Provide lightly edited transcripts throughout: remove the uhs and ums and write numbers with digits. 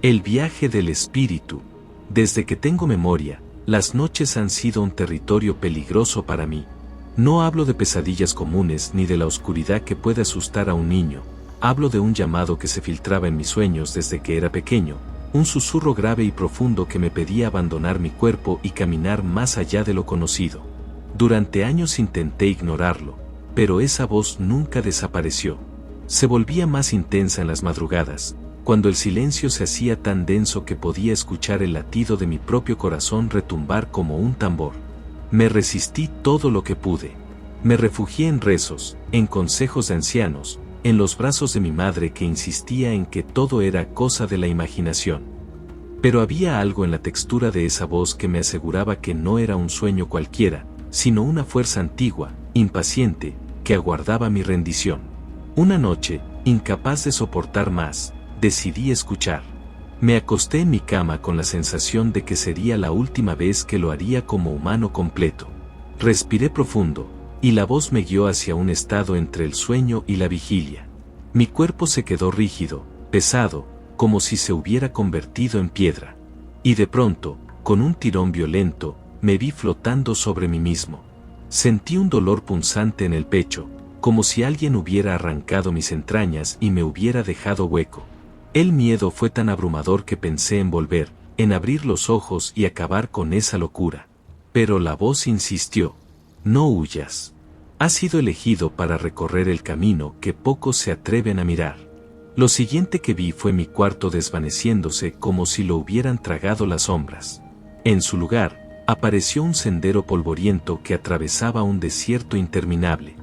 El viaje del espíritu. Desde que tengo memoria, las noches han sido un territorio peligroso para mí. No hablo de pesadillas comunes ni de la oscuridad que puede asustar a un niño. Hablo de un llamado que se filtraba en mis sueños desde que era pequeño, un susurro grave y profundo que me pedía abandonar mi cuerpo y caminar más allá de lo conocido. Durante años intenté ignorarlo, pero esa voz nunca desapareció. Se volvía más intensa en las madrugadas, cuando el silencio se hacía tan denso que podía escuchar el latido de mi propio corazón retumbar como un tambor. Me resistí todo lo que pude. Me refugié en rezos, en consejos de ancianos, en los brazos de mi madre que insistía en que todo era cosa de la imaginación. Pero había algo en la textura de esa voz que me aseguraba que no era un sueño cualquiera, sino una fuerza antigua, impaciente, que aguardaba mi rendición. Una noche, incapaz de soportar más, decidí escuchar. Me acosté en mi cama con la sensación de que sería la última vez que lo haría como humano completo. Respiré profundo, y la voz me guió hacia un estado entre el sueño y la vigilia. Mi cuerpo se quedó rígido, pesado, como si se hubiera convertido en piedra. Y de pronto, con un tirón violento, me vi flotando sobre mí mismo. Sentí un dolor punzante en el pecho, como si alguien hubiera arrancado mis entrañas y me hubiera dejado hueco. El miedo fue tan abrumador que pensé en volver, en abrir los ojos y acabar con esa locura. Pero la voz insistió: no huyas. Has sido elegido para recorrer el camino que pocos se atreven a mirar. Lo siguiente que vi fue mi cuarto desvaneciéndose como si lo hubieran tragado las sombras. En su lugar, apareció un sendero polvoriento que atravesaba un desierto interminable.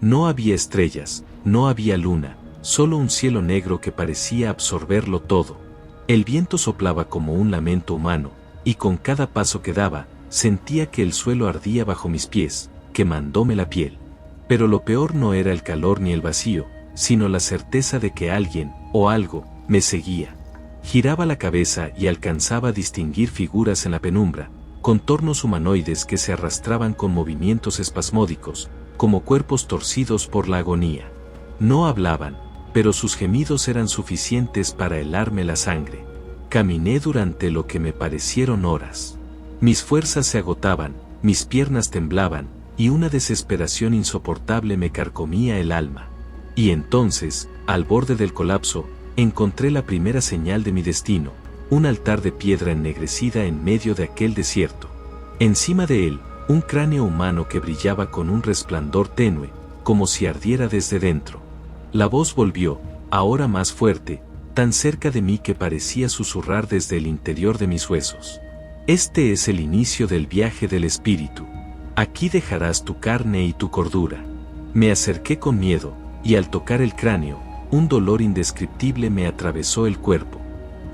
No había estrellas, no había luna, solo un cielo negro que parecía absorberlo todo. El viento soplaba como un lamento humano, y con cada paso que daba, sentía que el suelo ardía bajo mis pies, quemándome la piel. Pero lo peor no era el calor ni el vacío, sino la certeza de que alguien, o algo, me seguía. Giraba la cabeza y alcanzaba a distinguir figuras en la penumbra, contornos humanoides que se arrastraban con movimientos espasmódicos, como cuerpos torcidos por la agonía. No hablaban, pero sus gemidos eran suficientes para helarme la sangre. Caminé durante lo que me parecieron horas. Mis fuerzas se agotaban, mis piernas temblaban, y una desesperación insoportable me carcomía el alma. Y entonces, al borde del colapso, encontré la primera señal de mi destino, un altar de piedra ennegrecida en medio de aquel desierto. Encima de él, un cráneo humano que brillaba con un resplandor tenue, como si ardiera desde dentro. La voz volvió, ahora más fuerte, tan cerca de mí que parecía susurrar desde el interior de mis huesos. Este es el inicio del viaje del espíritu. Aquí dejarás tu carne y tu cordura. Me acerqué con miedo, y al tocar el cráneo, un dolor indescriptible me atravesó el cuerpo.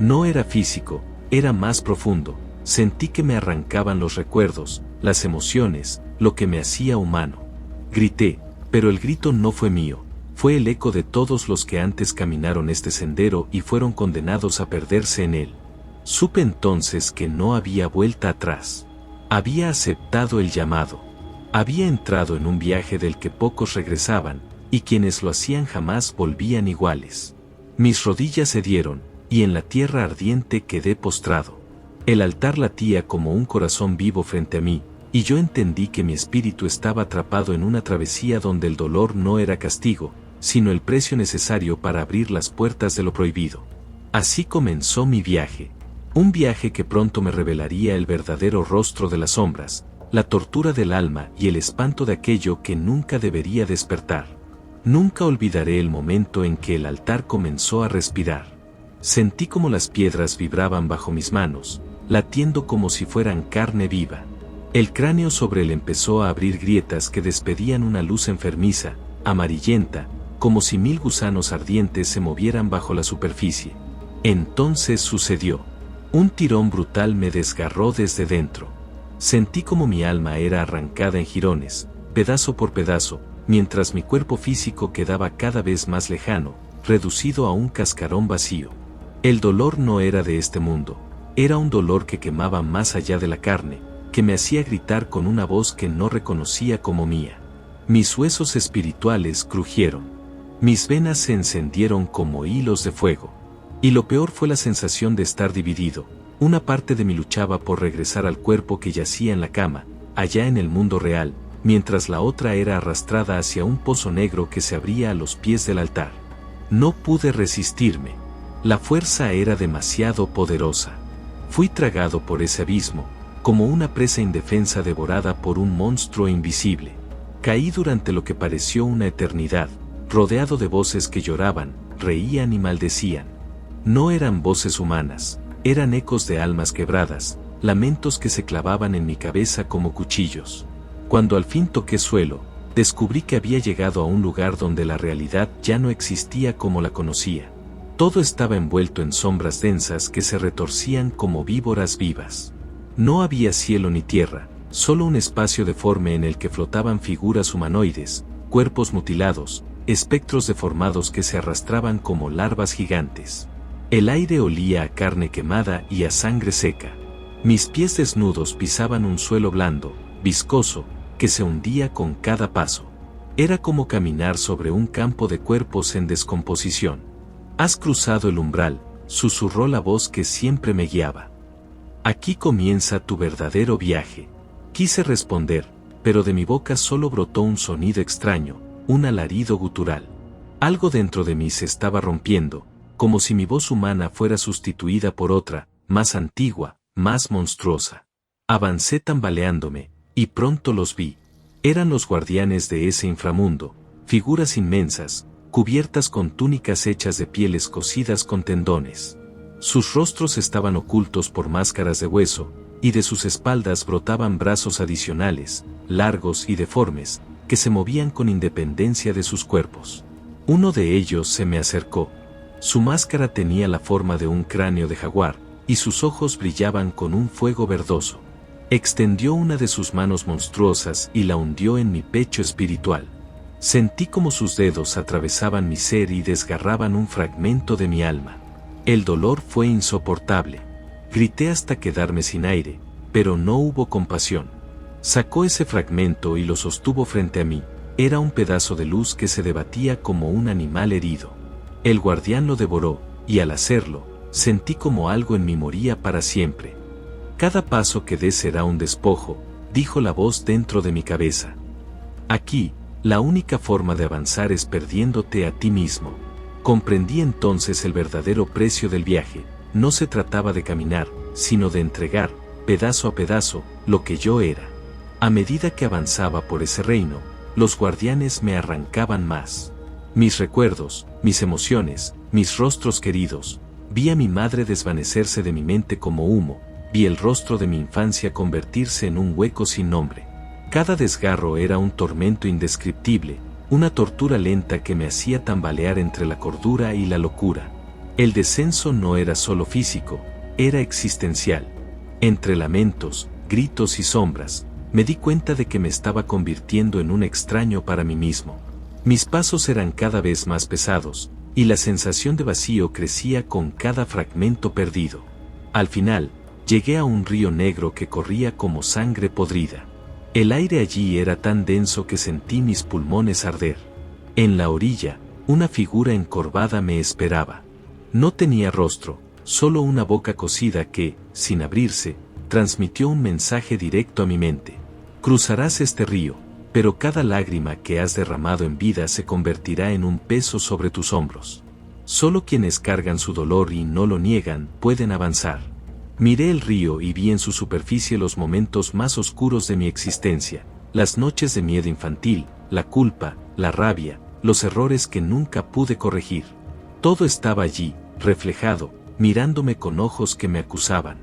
No era físico, era más profundo. Sentí que me arrancaban los recuerdos, las emociones, lo que me hacía humano. Grité, pero el grito no fue mío. Fue el eco de todos los que antes caminaron este sendero y fueron condenados a perderse en él. Supe entonces que no había vuelta atrás. Había aceptado el llamado. Había entrado en un viaje del que pocos regresaban, y quienes lo hacían jamás volvían iguales. Mis rodillas cedieron, y en la tierra ardiente quedé postrado. El altar latía como un corazón vivo frente a mí, y yo entendí que mi espíritu estaba atrapado en una travesía donde el dolor no era castigo, sino el precio necesario para abrir las puertas de lo prohibido. Así comenzó mi viaje. Un viaje que pronto me revelaría el verdadero rostro de las sombras, la tortura del alma y el espanto de aquello que nunca debería despertar. Nunca olvidaré el momento en que el altar comenzó a respirar. Sentí como las piedras vibraban bajo mis manos, latiendo como si fueran carne viva. El cráneo sobre él empezó a abrir grietas que despedían una luz enfermiza, amarillenta, como si 1000 gusanos ardientes se movieran bajo la superficie. Entonces sucedió. Un tirón brutal me desgarró desde dentro. Sentí como mi alma era arrancada en jirones, pedazo por pedazo, mientras mi cuerpo físico quedaba cada vez más lejano, reducido a un cascarón vacío. El dolor no era de este mundo, era un dolor que quemaba más allá de la carne, que me hacía gritar con una voz que no reconocía como mía. Mis huesos espirituales crujieron. Mis venas se encendieron como hilos de fuego. Y lo peor fue la sensación de estar dividido. Una parte de mí luchaba por regresar al cuerpo que yacía en la cama, allá en el mundo real, mientras la otra era arrastrada hacia un pozo negro que se abría a los pies del altar. No pude resistirme. La fuerza era demasiado poderosa. Fui tragado por ese abismo, como una presa indefensa devorada por un monstruo invisible. Caí durante lo que pareció una eternidad, rodeado de voces que lloraban, reían y maldecían. No eran voces humanas, eran ecos de almas quebradas, lamentos que se clavaban en mi cabeza como cuchillos. Cuando al fin toqué suelo, descubrí que había llegado a un lugar donde la realidad ya no existía como la conocía. Todo estaba envuelto en sombras densas que se retorcían como víboras vivas. No había cielo ni tierra, solo un espacio deforme en el que flotaban figuras humanoides, cuerpos mutilados, espectros deformados que se arrastraban como larvas gigantes. El aire olía a carne quemada y a sangre seca. Mis pies desnudos pisaban un suelo blando, viscoso, que se hundía con cada paso. Era como caminar sobre un campo de cuerpos en descomposición. «Has cruzado el umbral», susurró la voz que siempre me guiaba. «Aquí comienza tu verdadero viaje». Quise responder, pero de mi boca solo brotó un sonido extraño, un alarido gutural. Algo dentro de mí se estaba rompiendo, como si mi voz humana fuera sustituida por otra, más antigua, más monstruosa. Avancé tambaleándome, y pronto los vi. Eran los guardianes de ese inframundo, figuras inmensas, cubiertas con túnicas hechas de pieles cosidas con tendones. Sus rostros estaban ocultos por máscaras de hueso, y de sus espaldas brotaban brazos adicionales, largos y deformes, que se movían con independencia de sus cuerpos. Uno de ellos se me acercó. Su máscara tenía la forma de un cráneo de jaguar, y sus ojos brillaban con un fuego verdoso. Extendió una de sus manos monstruosas y la hundió en mi pecho espiritual. Sentí como sus dedos atravesaban mi ser y desgarraban un fragmento de mi alma. El dolor fue insoportable. Grité hasta quedarme sin aire, pero no hubo compasión. Sacó ese fragmento y lo sostuvo frente a mí. Era un pedazo de luz que se debatía como un animal herido. El guardián lo devoró, y al hacerlo, sentí como algo en mí moría para siempre. «Cada paso que des será un despojo», dijo la voz dentro de mi cabeza. «Aquí, la única forma de avanzar es perdiéndote a ti mismo». Comprendí entonces el verdadero precio del viaje. No se trataba de caminar, sino de entregar, pedazo a pedazo, lo que yo era. A medida que avanzaba por ese reino, los guardianes me arrancaban más. Mis recuerdos, mis emociones, mis rostros queridos. Vi a mi madre desvanecerse de mi mente como humo, vi el rostro de mi infancia convertirse en un hueco sin nombre. Cada desgarro era un tormento indescriptible, una tortura lenta que me hacía tambalear entre la cordura y la locura. El descenso no era solo físico, era existencial. Entre lamentos, gritos y sombras, me di cuenta de que me estaba convirtiendo en un extraño para mí mismo. Mis pasos eran cada vez más pesados, y la sensación de vacío crecía con cada fragmento perdido. Al final, llegué a un río negro que corría como sangre podrida. El aire allí era tan denso que sentí mis pulmones arder. En la orilla, una figura encorvada me esperaba. No tenía rostro, solo una boca cosida que, sin abrirse, transmitió un mensaje directo a mi mente. Cruzarás este río, pero cada lágrima que has derramado en vida se convertirá en un peso sobre tus hombros. Solo quienes cargan su dolor y no lo niegan pueden avanzar. Miré el río y vi en su superficie los momentos más oscuros de mi existencia, las noches de miedo infantil, la culpa, la rabia, los errores que nunca pude corregir. Todo estaba allí, reflejado, mirándome con ojos que me acusaban.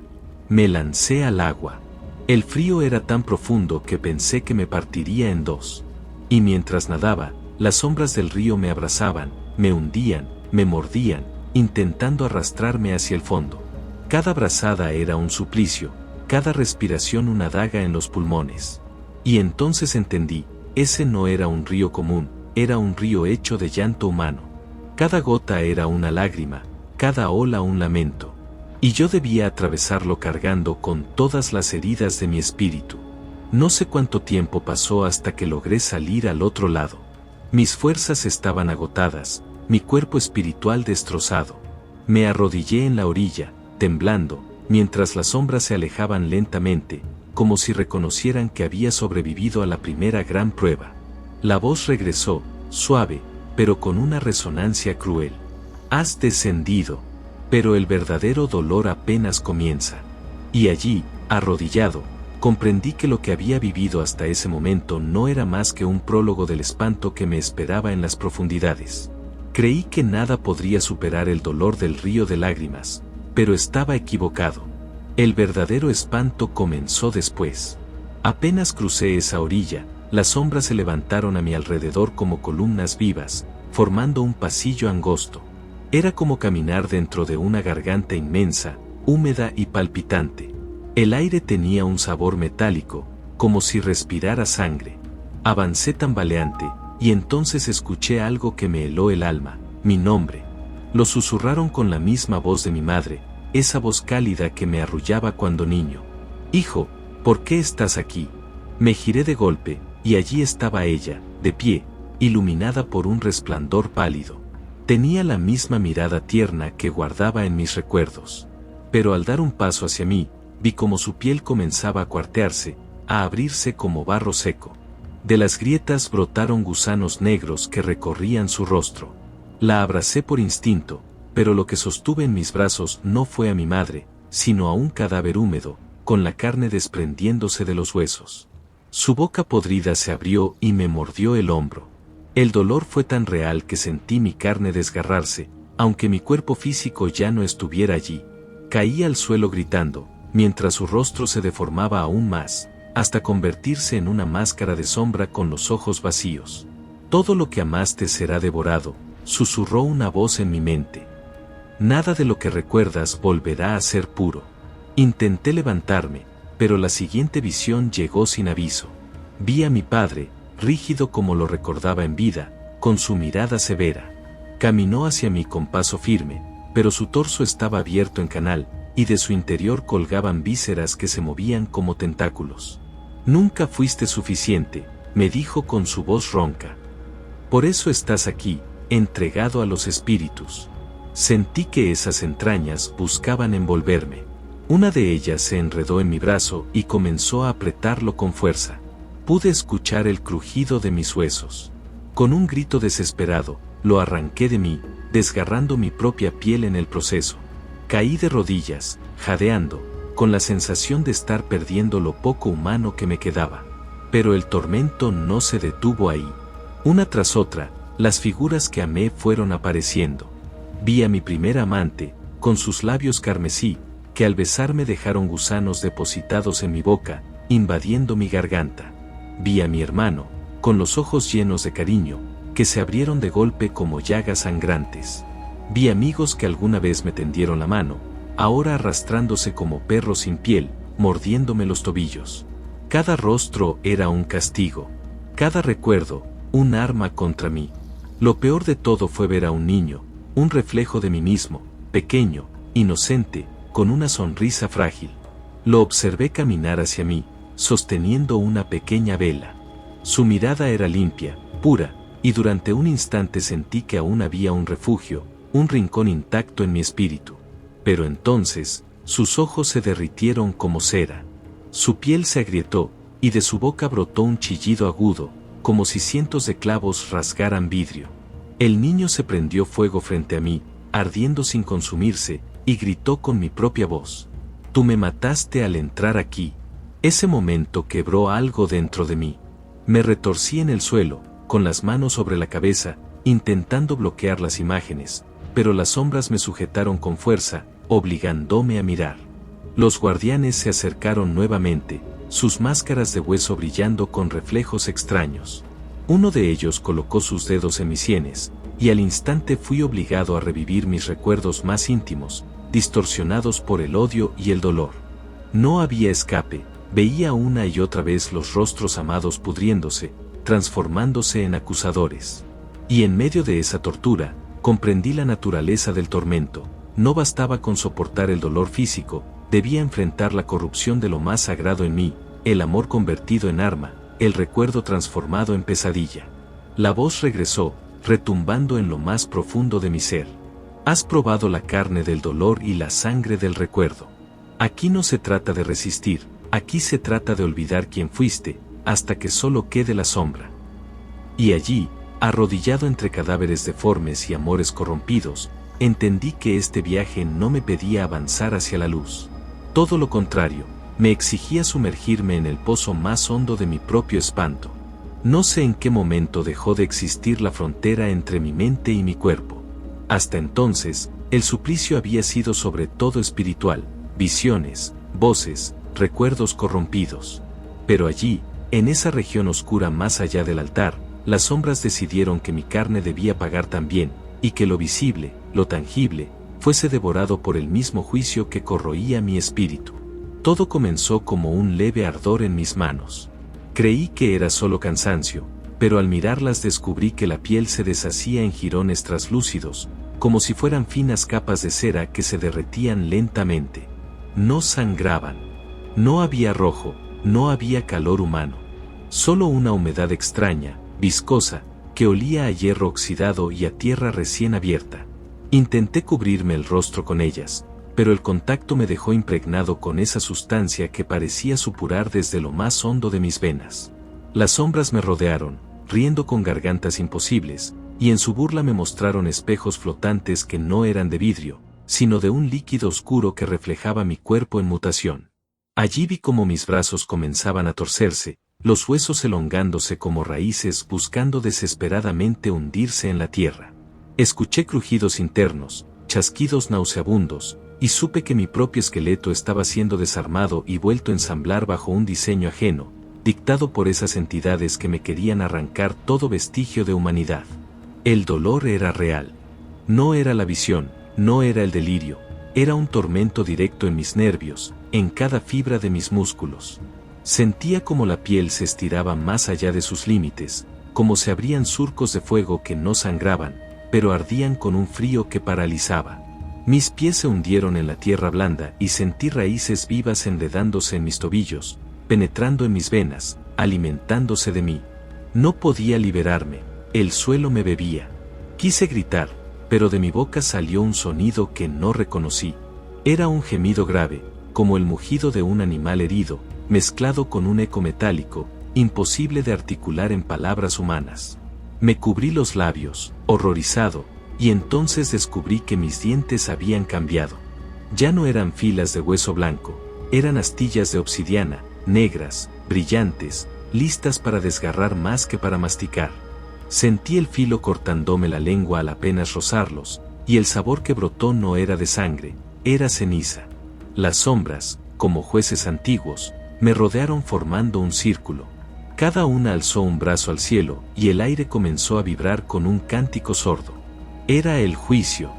Me lancé al agua. El frío era tan profundo que pensé que me partiría en dos. Y mientras nadaba, las sombras del río me abrazaban, me hundían, me mordían, intentando arrastrarme hacia el fondo. Cada brazada era un suplicio, cada respiración una daga en los pulmones. Y entonces entendí, ese no era un río común, era un río hecho de llanto humano. Cada gota era una lágrima, cada ola un lamento. Y yo debía atravesarlo cargando con todas las heridas de mi espíritu. No sé cuánto tiempo pasó hasta que logré salir al otro lado. Mis fuerzas estaban agotadas, mi cuerpo espiritual destrozado. Me arrodillé en la orilla, temblando, mientras las sombras se alejaban lentamente, como si reconocieran que había sobrevivido a la primera gran prueba. La voz regresó, suave, pero con una resonancia cruel. Has descendido, pero el verdadero dolor apenas comienza. Y allí, arrodillado, comprendí que lo que había vivido hasta ese momento no era más que un prólogo del espanto que me esperaba en las profundidades. Creí que nada podría superar el dolor del río de lágrimas, pero estaba equivocado. El verdadero espanto comenzó después. Apenas crucé esa orilla, las sombras se levantaron a mi alrededor como columnas vivas, formando un pasillo angosto. Era como caminar dentro de una garganta inmensa, húmeda y palpitante. El aire tenía un sabor metálico, como si respirara sangre. Avancé tambaleante, y entonces escuché algo que me heló el alma, mi nombre. Lo susurraron con la misma voz de mi madre, esa voz cálida que me arrullaba cuando niño. Hijo, ¿por qué estás aquí? Me giré de golpe, y allí estaba ella, de pie, iluminada por un resplandor pálido. Tenía la misma mirada tierna que guardaba en mis recuerdos. Pero al dar un paso hacia mí, vi como su piel comenzaba a cuartearse, a abrirse como barro seco. De las grietas brotaron gusanos negros que recorrían su rostro. La abracé por instinto, pero lo que sostuve en mis brazos no fue a mi madre, sino a un cadáver húmedo, con la carne desprendiéndose de los huesos. Su boca podrida se abrió y me mordió el hombro. El dolor fue tan real que sentí mi carne desgarrarse, aunque mi cuerpo físico ya no estuviera allí. Caí al suelo gritando, mientras su rostro se deformaba aún más, hasta convertirse en una máscara de sombra con los ojos vacíos. Todo lo que amaste será devorado, susurró una voz en mi mente. Nada de lo que recuerdas volverá a ser puro. Intenté levantarme, pero la siguiente visión llegó sin aviso. Vi a mi padre, rígido como lo recordaba en vida, con su mirada severa. Caminó hacia mí con paso firme, pero su torso estaba abierto en canal, y de su interior colgaban vísceras que se movían como tentáculos. Nunca fuiste suficiente, me dijo con su voz ronca. Por eso estás aquí, entregado a los espíritus. Sentí que esas entrañas buscaban envolverme. Una de ellas se enredó en mi brazo y comenzó a apretarlo con fuerza. Pude escuchar el crujido de mis huesos. Con un grito desesperado, lo arranqué de mí, desgarrando mi propia piel en el proceso. Caí de rodillas, jadeando, con la sensación de estar perdiendo lo poco humano que me quedaba. Pero el tormento no se detuvo ahí. Una tras otra, las figuras que amé fueron apareciendo. Vi a mi primera amante, con sus labios carmesí, que al besarme dejaron gusanos depositados en mi boca, invadiendo mi garganta. Vi a mi hermano, con los ojos llenos de cariño, que se abrieron de golpe como llagas sangrantes. Vi amigos que alguna vez me tendieron la mano, ahora arrastrándose como perros sin piel, mordiéndome los tobillos. Cada rostro era un castigo, cada recuerdo, un arma contra mí. Lo peor de todo fue ver a un niño, un reflejo de mí mismo, pequeño, inocente, con una sonrisa frágil. Lo observé caminar hacia mí, sosteniendo una pequeña vela. Su mirada era limpia, pura, y durante un instante sentí que aún había un refugio, un rincón intacto en mi espíritu. Pero entonces, sus ojos se derritieron como cera. Su piel se agrietó, y de su boca brotó un chillido agudo, como si cientos de clavos rasgaran vidrio. El niño se prendió fuego frente a mí, ardiendo sin consumirse, y gritó con mi propia voz. Tú me mataste al entrar aquí. Ese momento quebró algo dentro de mí. Me retorcí en el suelo, con las manos sobre la cabeza, intentando bloquear las imágenes, pero las sombras me sujetaron con fuerza, obligándome a mirar. Los guardianes se acercaron nuevamente, sus máscaras de hueso brillando con reflejos extraños. Uno de ellos colocó sus dedos en mis sienes, y al instante fui obligado a revivir mis recuerdos más íntimos, distorsionados por el odio y el dolor. No había escape, veía una y otra vez los rostros amados pudriéndose, transformándose en acusadores. Y en medio de esa tortura, comprendí la naturaleza del tormento. No bastaba con soportar el dolor físico, debía enfrentar la corrupción de lo más sagrado en mí, el amor convertido en arma, el recuerdo transformado en pesadilla. La voz regresó, retumbando en lo más profundo de mi ser. Has probado la carne del dolor y la sangre del recuerdo. Aquí no se trata de resistir, aquí se trata de olvidar quién fuiste, hasta que solo quede la sombra. Y allí, arrodillado entre cadáveres deformes y amores corrompidos, entendí que este viaje no me pedía avanzar hacia la luz. Todo lo contrario, me exigía sumergirme en el pozo más hondo de mi propio espanto. No sé en qué momento dejó de existir la frontera entre mi mente y mi cuerpo. Hasta entonces, el suplicio había sido sobre todo espiritual, visiones, voces, recuerdos corrompidos. Pero allí, en esa región oscura más allá del altar, las sombras decidieron que mi carne debía pagar también, y que lo visible, lo tangible, fuese devorado por el mismo juicio que corroía mi espíritu. Todo comenzó como un leve ardor en mis manos. Creí que era solo cansancio, pero al mirarlas descubrí que la piel se deshacía en jirones traslúcidos, como si fueran finas capas de cera que se derretían lentamente. No sangraban. No había rojo, no había calor humano. Solo una humedad extraña, viscosa, que olía a hierro oxidado y a tierra recién abierta. Intenté cubrirme el rostro con ellas, pero el contacto me dejó impregnado con esa sustancia que parecía supurar desde lo más hondo de mis venas. Las sombras me rodearon, riendo con gargantas imposibles, y en su burla me mostraron espejos flotantes que no eran de vidrio, sino de un líquido oscuro que reflejaba mi cuerpo en mutación. Allí vi cómo mis brazos comenzaban a torcerse, los huesos elongándose como raíces buscando desesperadamente hundirse en la tierra. Escuché crujidos internos, chasquidos nauseabundos, y supe que mi propio esqueleto estaba siendo desarmado y vuelto a ensamblar bajo un diseño ajeno, dictado por esas entidades que me querían arrancar todo vestigio de humanidad. El dolor era real. No era la visión, no era el delirio, era un tormento directo en mis nervios, en cada fibra de mis músculos. Sentía como la piel se estiraba más allá de sus límites, como se abrían surcos de fuego que no sangraban, pero ardían con un frío que paralizaba. Mis pies se hundieron en la tierra blanda y sentí raíces vivas enredándose en mis tobillos, penetrando en mis venas, alimentándose de mí. No podía liberarme, el suelo me bebía. Quise gritar, pero de mi boca salió un sonido que no reconocí. Era un gemido grave, como el mugido de un animal herido, mezclado con un eco metálico, imposible de articular en palabras humanas. Me cubrí los labios, horrorizado, y entonces descubrí que mis dientes habían cambiado. Ya no eran filas de hueso blanco, eran astillas de obsidiana, negras, brillantes, listas para desgarrar más que para masticar. Sentí el filo cortándome la lengua al apenas rozarlos, y el sabor que brotó no era de sangre, era ceniza. Las sombras, como jueces antiguos, me rodearon formando un círculo. Cada una alzó un brazo al cielo, y el aire comenzó a vibrar con un cántico sordo. Era el juicio.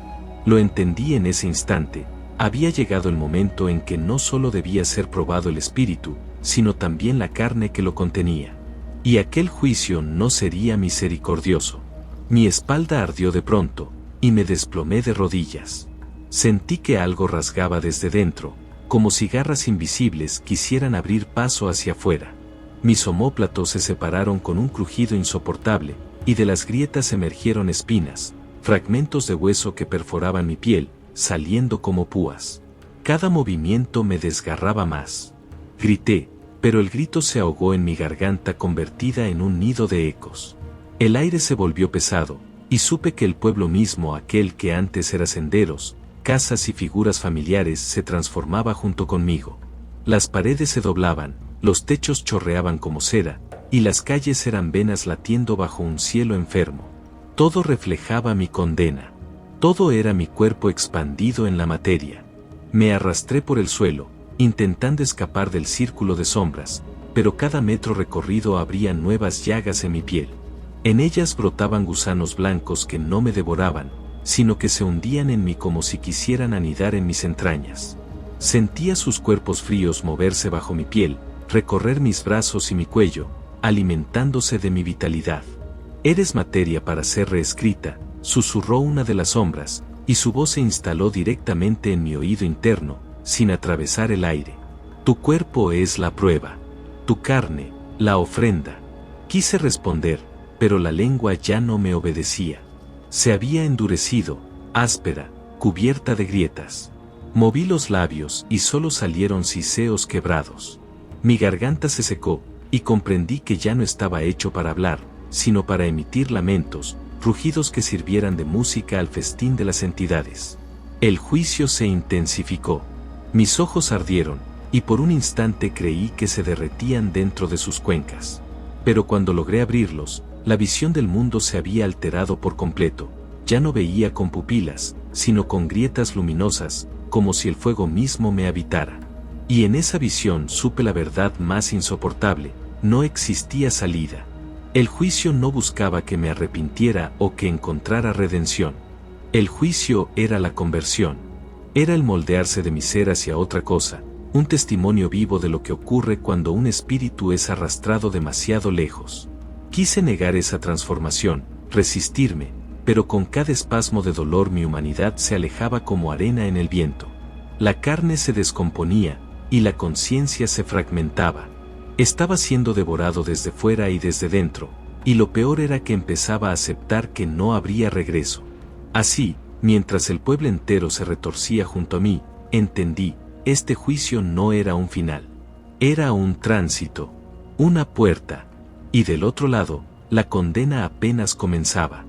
Lo entendí en ese instante. Había llegado el momento en que no solo debía ser probado el espíritu, sino también la carne que lo contenía. Y aquel juicio no sería misericordioso. Mi espalda ardió de pronto, y me desplomé de rodillas. Sentí que algo rasgaba desde dentro, como si garras invisibles quisieran abrir paso hacia afuera. Mis omóplatos se separaron con un crujido insoportable, y de las grietas emergieron espinas, fragmentos de hueso que perforaban mi piel, saliendo como púas. Cada movimiento me desgarraba más. Grité, pero el grito se ahogó en mi garganta convertida en un nido de ecos. El aire se volvió pesado, y supe que el pueblo mismo, aquel que antes era senderos, casas y figuras familiares, se transformaba junto conmigo. Las paredes se doblaban, los techos chorreaban como cera, y las calles eran venas latiendo bajo un cielo enfermo. Todo reflejaba mi condena. Todo era mi cuerpo expandido en la materia. Me arrastré por el suelo, intentando escapar del círculo de sombras, pero cada metro recorrido abría nuevas llagas en mi piel. En ellas brotaban gusanos blancos que no me devoraban, sino que se hundían en mí como si quisieran anidar en mis entrañas. Sentía sus cuerpos fríos moverse bajo mi piel, recorrer mis brazos y mi cuello, alimentándose de mi vitalidad. «Eres materia para ser reescrita», susurró una de las sombras, y su voz se instaló directamente en mi oído interno, sin atravesar el aire. «Tu cuerpo es la prueba. Tu carne, la ofrenda». Quise responder, pero la lengua ya no me obedecía. Se había endurecido, áspera, cubierta de grietas. Moví los labios y solo salieron siseos quebrados. Mi garganta se secó, y comprendí que ya no estaba hecho para hablar, sino para emitir lamentos, rugidos que sirvieran de música al festín de las entidades. El juicio se intensificó. Mis ojos ardieron, y por un instante creí que se derretían dentro de sus cuencas. Pero cuando logré abrirlos, la visión del mundo se había alterado por completo. Ya no veía con pupilas, sino con grietas luminosas, como si el fuego mismo me habitara. Y en esa visión supe la verdad más insoportable: no existía salida. El juicio no buscaba que me arrepintiera o que encontrara redención. El juicio era la conversión. Era el moldearse de mi ser hacia otra cosa, un testimonio vivo de lo que ocurre cuando un espíritu es arrastrado demasiado lejos. Quise negar esa transformación, resistirme, pero con cada espasmo de dolor mi humanidad se alejaba como arena en el viento. La carne se descomponía, y la conciencia se fragmentaba. Estaba siendo devorado desde fuera y desde dentro, y lo peor era que empezaba a aceptar que no habría regreso. Así, mientras el pueblo entero se retorcía junto a mí, entendí: este juicio no era un final. Era un tránsito, una puerta. Y del otro lado, la condena apenas comenzaba.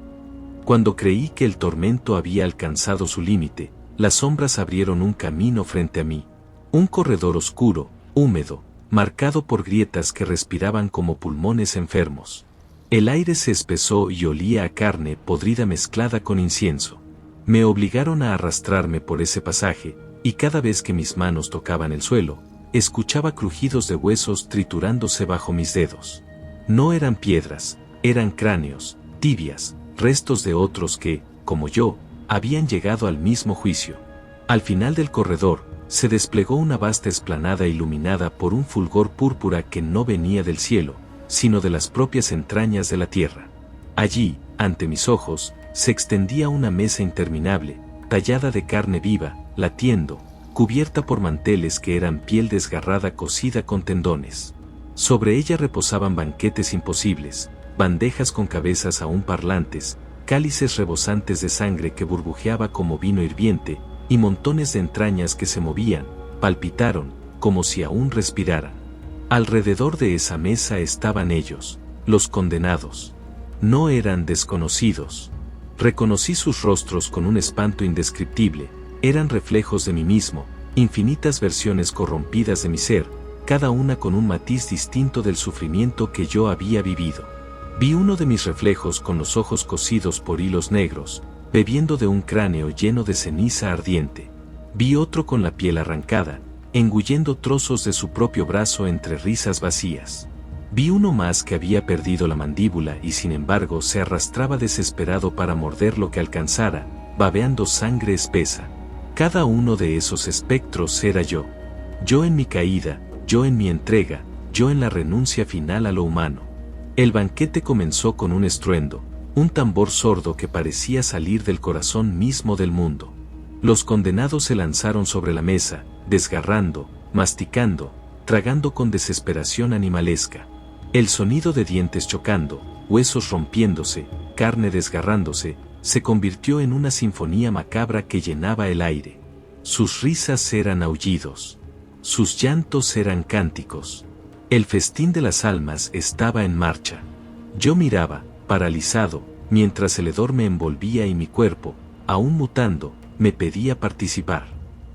Cuando creí que el tormento había alcanzado su límite, las sombras abrieron un camino frente a mí. Un corredor oscuro, húmedo, marcado por grietas que respiraban como pulmones enfermos. El aire se espesó y olía a carne podrida mezclada con incienso. Me obligaron a arrastrarme por ese pasaje, y cada vez que mis manos tocaban el suelo, escuchaba crujidos de huesos triturándose bajo mis dedos. No eran piedras, eran cráneos, tibias, restos de otros que, como yo, habían llegado al mismo juicio. Al final del corredor, se desplegó una vasta explanada iluminada por un fulgor púrpura que no venía del cielo, sino de las propias entrañas de la tierra. Allí, ante mis ojos, se extendía una mesa interminable, tallada de carne viva, latiendo, cubierta por manteles que eran piel desgarrada cocida con tendones. Sobre ella reposaban banquetes imposibles, bandejas con cabezas aún parlantes, cálices rebosantes de sangre que burbujeaba como vino hirviente, y montones de entrañas que se movían, palpitaron, como si aún respiraran. Alrededor de esa mesa estaban ellos, los condenados. No eran desconocidos. Reconocí sus rostros con un espanto indescriptible. Eran reflejos de mí mismo, infinitas versiones corrompidas de mi ser, cada una con un matiz distinto del sufrimiento que yo había vivido. Vi uno de mis reflejos con los ojos cosidos por hilos negros, bebiendo de un cráneo lleno de ceniza ardiente. Vi otro con la piel arrancada, engullendo trozos de su propio brazo entre risas vacías. Vi uno más que había perdido la mandíbula y sin embargo se arrastraba desesperado para morder lo que alcanzara, babeando sangre espesa. Cada uno de esos espectros era yo. Yo en mi caída, yo en mi entrega, yo en la renuncia final a lo humano. El banquete comenzó con un estruendo, un tambor sordo que parecía salir del corazón mismo del mundo. Los condenados se lanzaron sobre la mesa, desgarrando, masticando, tragando con desesperación animalesca. El sonido de dientes chocando, huesos rompiéndose, carne desgarrándose, se convirtió en una sinfonía macabra que llenaba el aire. Sus risas eran aullidos. Sus llantos eran cánticos. El festín de las almas estaba en marcha. Yo miraba, paralizado, mientras el hedor me envolvía y mi cuerpo, aún mutando, me pedía participar.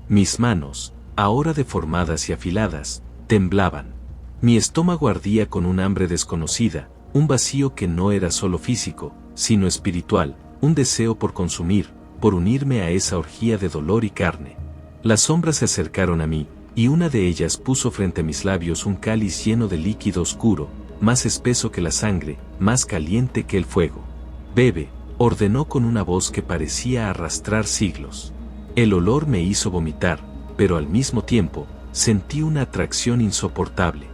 Mis manos, ahora deformadas y afiladas, temblaban. Mi estómago ardía con un hambre desconocida, un vacío que no era solo físico, sino espiritual, un deseo por consumir, por unirme a esa orgía de dolor y carne. Las sombras se acercaron a mí, y una de ellas puso frente a mis labios un cáliz lleno de líquido oscuro, más espeso que la sangre, más caliente que el fuego. «Bebe», ordenó con una voz que parecía arrastrar siglos. El olor me hizo vomitar, pero al mismo tiempo, sentí una atracción insoportable.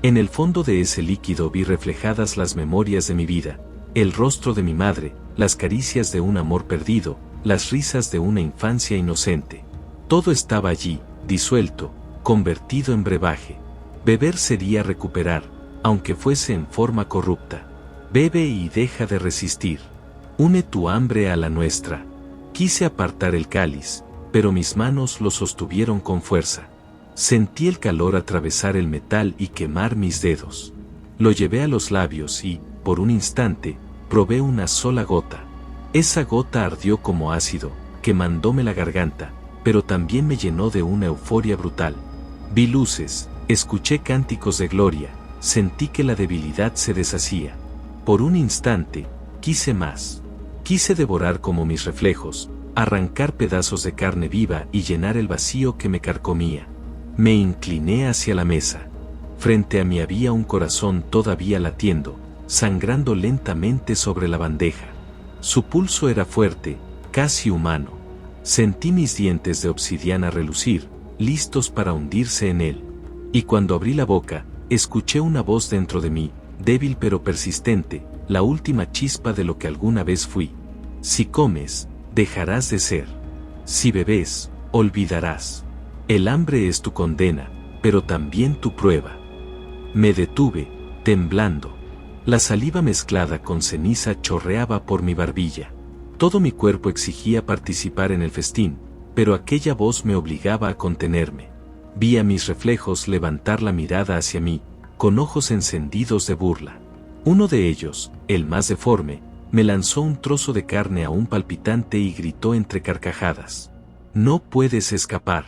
En el fondo de ese líquido vi reflejadas las memorias de mi vida, el rostro de mi madre, las caricias de un amor perdido, las risas de una infancia inocente. Todo estaba allí, disuelto, convertido en brebaje. Beber sería recuperar, aunque fuese en forma corrupta. Bebe y deja de resistir. Une tu hambre a la nuestra. Quise apartar el cáliz, pero mis manos lo sostuvieron con fuerza. Sentí el calor atravesar el metal y quemar mis dedos. Lo llevé a los labios y, por un instante, probé una sola gota. Esa gota ardió como ácido, quemándome la garganta, pero también me llenó de una euforia brutal. Vi luces, escuché cánticos de gloria, sentí que la debilidad se deshacía. Por un instante, quise más. Quise devorar como mis reflejos, arrancar pedazos de carne viva y llenar el vacío que me carcomía. Me incliné hacia la mesa. Frente a mí había un corazón todavía latiendo, sangrando lentamente sobre la bandeja. Su pulso era fuerte, casi humano. Sentí mis dientes de obsidiana relucir, listos para hundirse en él. Y cuando abrí la boca, escuché una voz dentro de mí, débil pero persistente, la última chispa de lo que alguna vez fui. Si comes, dejarás de ser. Si bebes, olvidarás. El hambre es tu condena, pero también tu prueba. Me detuve, temblando. La saliva mezclada con ceniza chorreaba por mi barbilla. Todo mi cuerpo exigía participar en el festín, pero aquella voz me obligaba a contenerme. Vi a mis reflejos levantar la mirada hacia mí, con ojos encendidos de burla. Uno de ellos, el más deforme, me lanzó un trozo de carne aún palpitante y gritó entre carcajadas. No puedes escapar.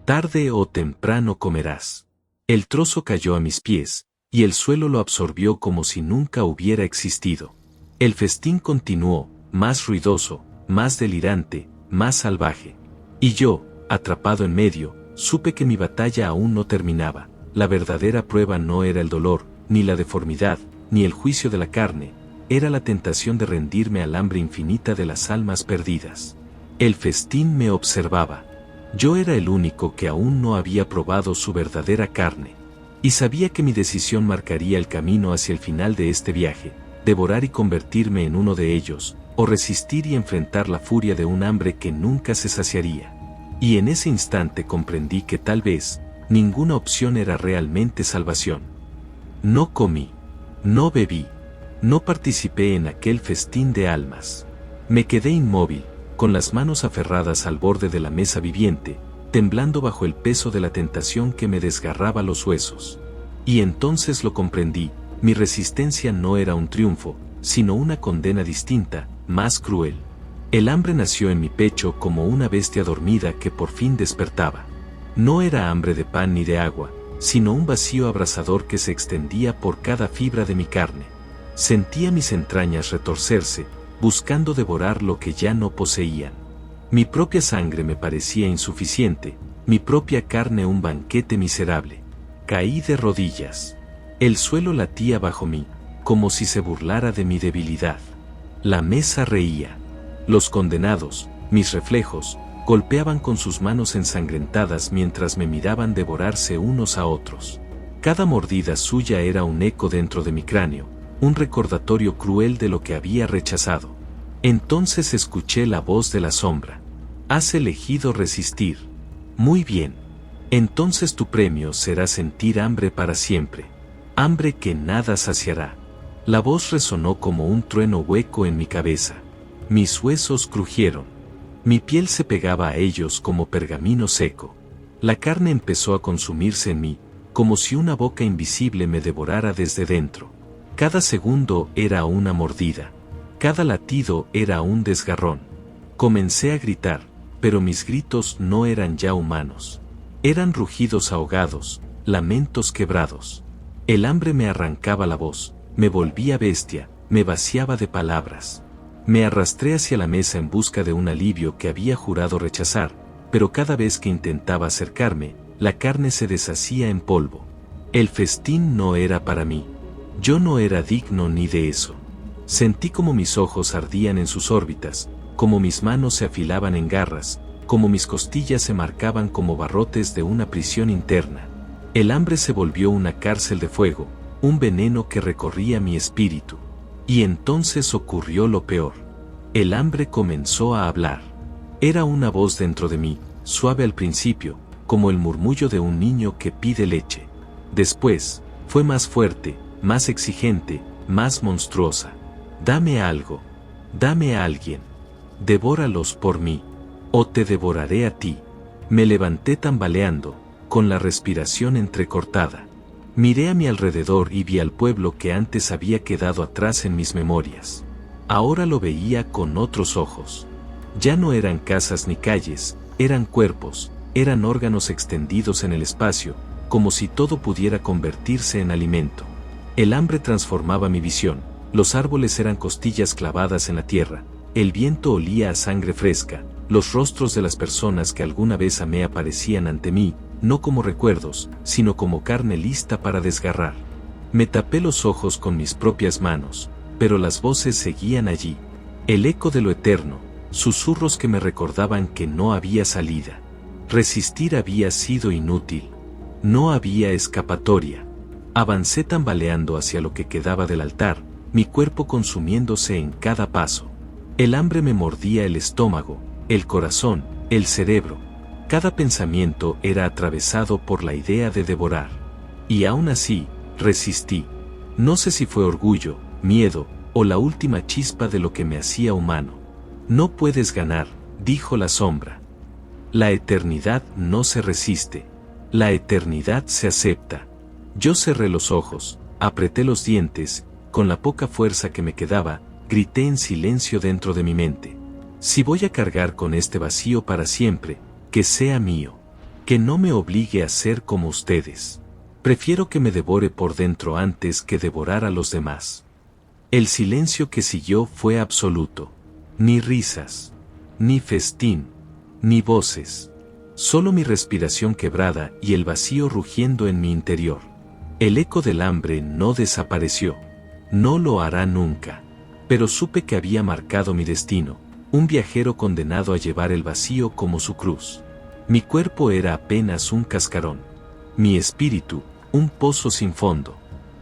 Tarde o temprano comerás. El trozo cayó a mis pies, y el suelo lo absorbió como si nunca hubiera existido. El festín continuó, más ruidoso, más delirante, más salvaje. Y yo, atrapado en medio, supe que mi batalla aún no terminaba. La verdadera prueba no era el dolor, ni la deformidad, ni el juicio de la carne, era la tentación de rendirme al hambre infinita de las almas perdidas. El festín me observaba. Yo era el único que aún no había probado su verdadera carne. Y sabía que mi decisión marcaría el camino hacia el final de este viaje, devorar y convertirme en uno de ellos, o resistir y enfrentar la furia de un hambre que nunca se saciaría. Y en ese instante comprendí que tal vez, ninguna opción era realmente salvación. No comí. No bebí. No participé en aquel festín de almas. Me quedé inmóvil, con las manos aferradas al borde de la mesa viviente, temblando bajo el peso de la tentación que me desgarraba los huesos. Y entonces lo comprendí, mi resistencia no era un triunfo, sino una condena distinta, más cruel. El hambre nació en mi pecho como una bestia dormida que por fin despertaba. No era hambre de pan ni de agua, sino un vacío abrasador que se extendía por cada fibra de mi carne. Sentía mis entrañas retorcerse, buscando devorar lo que ya no poseían. Mi propia sangre me parecía insuficiente, mi propia carne un banquete miserable. Caí de rodillas. El suelo latía bajo mí, como si se burlara de mi debilidad. La mesa reía. Los condenados, mis reflejos, golpeaban con sus manos ensangrentadas mientras me miraban devorarse unos a otros. Cada mordida suya era un eco dentro de mi cráneo, un recordatorio cruel de lo que había rechazado. Entonces escuché la voz de la sombra. Has elegido resistir. Muy bien. Entonces tu premio será sentir hambre para siempre. Hambre que nada saciará. La voz resonó como un trueno hueco en mi cabeza. Mis huesos crujieron. Mi piel se pegaba a ellos como pergamino seco. La carne empezó a consumirse en mí, como si una boca invisible me devorara desde dentro. Cada segundo era una mordida. Cada latido era un desgarrón. Comencé a gritar, pero mis gritos no eran ya humanos. Eran rugidos ahogados, lamentos quebrados. El hambre me arrancaba la voz, me volvía bestia, me vaciaba de palabras. Me arrastré hacia la mesa en busca de un alivio que había jurado rechazar, pero cada vez que intentaba acercarme, la carne se deshacía en polvo. El festín no era para mí. Yo no era digno ni de eso. Sentí como mis ojos ardían en sus órbitas, como mis manos se afilaban en garras, como mis costillas se marcaban como barrotes de una prisión interna. El hambre se volvió una cárcel de fuego, un veneno que recorría mi espíritu. Y entonces ocurrió lo peor. El hambre comenzó a hablar. Era una voz dentro de mí, suave al principio, como el murmullo de un niño que pide leche. Después, fue más fuerte, más exigente, más monstruosa. Dame algo. Dame a alguien. devóralos por mí, o te devoraré a ti. Me levanté tambaleando, con la respiración entrecortada. Miré a mi alrededor y vi al pueblo que antes había quedado atrás en mis memorias. Ahora lo veía con otros ojos. Ya no eran casas ni calles, eran cuerpos, eran órganos extendidos en el espacio, como si todo pudiera convertirse en alimento. El hambre transformaba mi visión, los árboles eran costillas clavadas en la tierra, el viento olía a sangre fresca, los rostros de las personas que alguna vez amé aparecían ante mí, no como recuerdos, sino como carne lista para desgarrar. Me tapé los ojos con mis propias manos, pero las voces seguían allí. El eco de lo eterno, susurros que me recordaban que no había salida. Resistir había sido inútil. No había escapatoria. Avancé tambaleando hacia lo que quedaba del altar, mi cuerpo consumiéndose en cada paso. El hambre me mordía el estómago, el corazón, el cerebro. Cada pensamiento era atravesado por la idea de devorar. Y aún así, resistí. No sé si fue orgullo, miedo, o la última chispa de lo que me hacía humano. No puedes ganar, dijo la sombra. La eternidad no se resiste. La eternidad se acepta. Yo cerré los ojos, apreté los dientes, con la poca fuerza que me quedaba, grité en silencio dentro de mi mente. Si voy a cargar con este vacío para siempre, que sea mío. Que no me obligue a ser como ustedes. Prefiero que me devore por dentro antes que devorar a los demás. El silencio que siguió fue absoluto. Ni risas, ni festín, ni voces. Solo mi respiración quebrada y el vacío rugiendo en mi interior. El eco del hambre no desapareció. No lo hará nunca. Pero supe que había marcado mi destino, un viajero condenado a llevar el vacío como su cruz. Mi cuerpo era apenas un cascarón. Mi espíritu, un pozo sin fondo.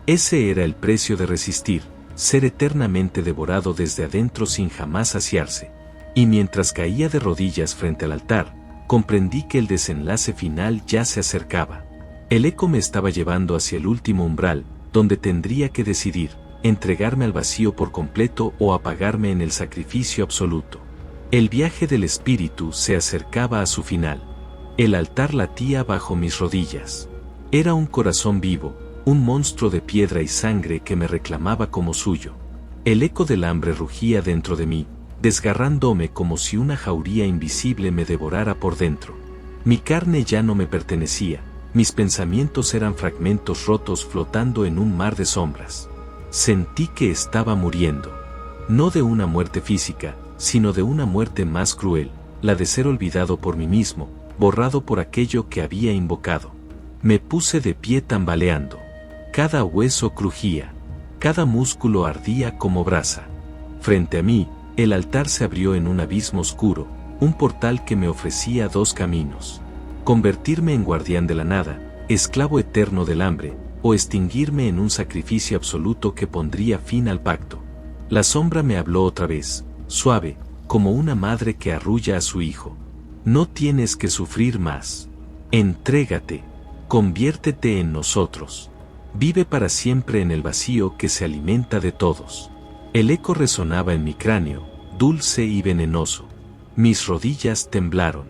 Ese era el precio de resistir, ser eternamente devorado desde adentro sin jamás saciarse. Y mientras caía de rodillas frente al altar, comprendí que el desenlace final ya se acercaba. El eco me estaba llevando hacia el último umbral, donde tendría que decidir, entregarme al vacío por completo o apagarme en el sacrificio absoluto. El viaje del espíritu se acercaba a su final. El altar latía bajo mis rodillas. Era un corazón vivo, un monstruo de piedra y sangre que me reclamaba como suyo. El eco del hambre rugía dentro de mí, desgarrándome como si una jauría invisible me devorara por dentro. Mi carne ya no me pertenecía, mis pensamientos eran fragmentos rotos flotando en un mar de sombras. Sentí que estaba muriendo. No de una muerte física, sino de una muerte más cruel, la de ser olvidado por mí mismo, borrado por aquello que había invocado. Me puse de pie tambaleando. Cada hueso crujía, cada músculo ardía como brasa. Frente a mí, el altar se abrió en un abismo oscuro, un portal que me ofrecía dos caminos. Convertirme en guardián de la nada, esclavo eterno del hambre, o extinguirme en un sacrificio absoluto que pondría fin al pacto. La sombra me habló otra vez, suave, como una madre que arrulla a su hijo. No tienes que sufrir más. Entrégate, conviértete en nosotros. Vive para siempre en el vacío que se alimenta de todos. El eco resonaba en mi cráneo, dulce y venenoso. Mis rodillas temblaron.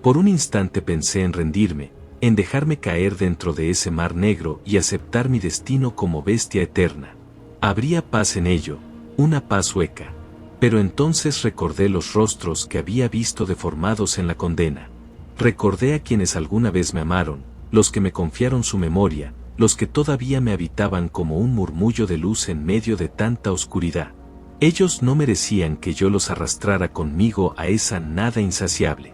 Por un instante pensé en rendirme, en dejarme caer dentro de ese mar negro y aceptar mi destino como bestia eterna. Habría paz en ello, una paz hueca. Pero entonces recordé los rostros que había visto deformados en la condena. Recordé a quienes alguna vez me amaron, los que me confiaron su memoria, los que todavía me habitaban como un murmullo de luz en medio de tanta oscuridad. Ellos no merecían que yo los arrastrara conmigo a esa nada insaciable.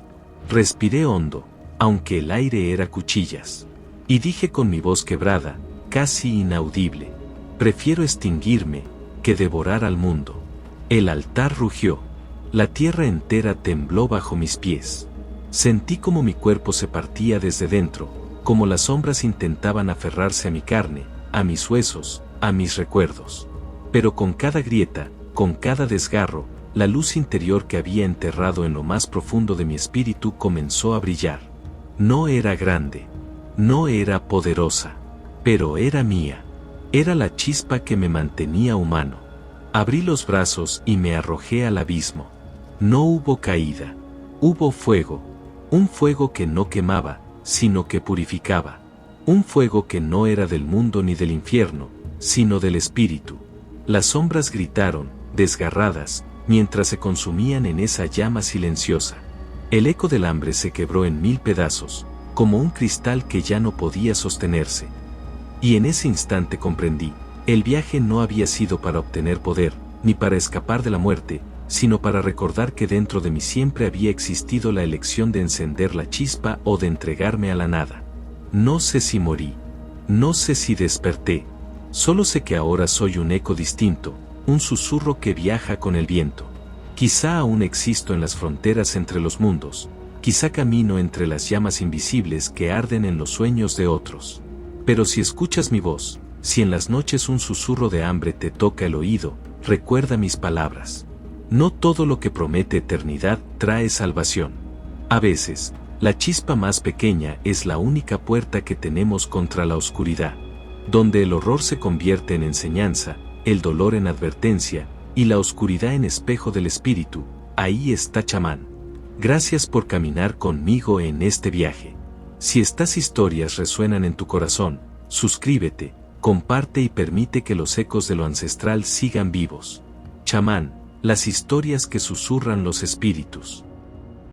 Respiré hondo, aunque el aire era cuchillas. Y dije con mi voz quebrada, casi inaudible: prefiero extinguirme, que devorar al mundo. El altar rugió. La tierra entera tembló bajo mis pies. Sentí como mi cuerpo se partía desde dentro, como las sombras intentaban aferrarse a mi carne, a mis huesos, a mis recuerdos. Pero con cada grieta, con cada desgarro, la luz interior que había enterrado en lo más profundo de mi espíritu comenzó a brillar. No era grande, no era poderosa, pero era mía. Era la chispa que me mantenía humano. Abrí los brazos y me arrojé al abismo. No hubo caída. Hubo fuego. Un fuego que no quemaba, sino que purificaba. Un fuego que no era del mundo ni del infierno, sino del espíritu. Las sombras gritaron, desgarradas, mientras se consumían en esa llama silenciosa. El eco del hambre se quebró en 1000 pedazos, como un cristal que ya no podía sostenerse. Y en ese instante comprendí, el viaje no había sido para obtener poder, ni para escapar de la muerte, sino para recordar que dentro de mí siempre había existido la elección de encender la chispa o de entregarme a la nada. No sé si morí. No sé si desperté. Solo sé que ahora soy un eco distinto, un susurro que viaja con el viento. Quizá aún existo en las fronteras entre los mundos, quizá camino entre las llamas invisibles que arden en los sueños de otros. Pero si escuchas mi voz, si en las noches un susurro de hambre te toca el oído, recuerda mis palabras. No todo lo que promete eternidad trae salvación. A veces, la chispa más pequeña es la única puerta que tenemos contra la oscuridad, donde el horror se convierte en enseñanza, el dolor en advertencia, y la oscuridad en espejo del espíritu. Ahí está chamán. Gracias por caminar conmigo en este viaje. Si estas historias resuenan en tu corazón, suscríbete, comparte y permite que los ecos de lo ancestral sigan vivos. Chamán, las historias que susurran los espíritus.